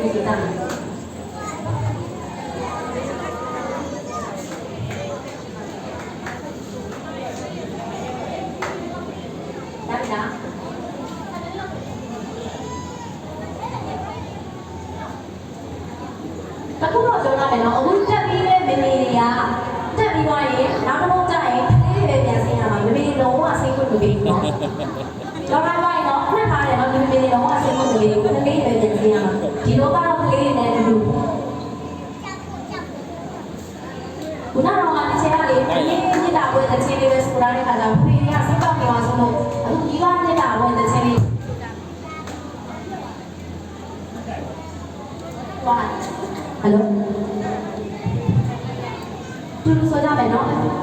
ဒီစတာတခုတော့ပြောရမယ်နော်အခုတက်ပြီးတဲ့မေမေတွေကတက်ပြီးသွားရင်နောက်တစ်ပုံကျရင်လေးတွေပြန်ဆင်းရမှာမေမေလုံးဝဆင်းခွင့်မပေးဘူးနော်တော့လိုက်ပါရင်တော့နှစ်ထားတယ်နော်ဒီမေမေလုံးဝဆင်းခွင့်မပေးဘူးကလေးတွေပြန်ဆင်းရမှာဒီလိုကတော့ကလေးတွေနဲ့တူခုနကတော့အချင်းကလေမြစ်တာဝဲတဲ့ချင်းလေးပဲဆိုတာတဲ့ခါကျတော့ဖေးကစိတ်ကောက်နေအောင်ဆိုလို့အခုဒီကမြစ်တာဝဲတဲ့ချင်းလေး哇，hello，တူတူဆိုကြမယ်နော်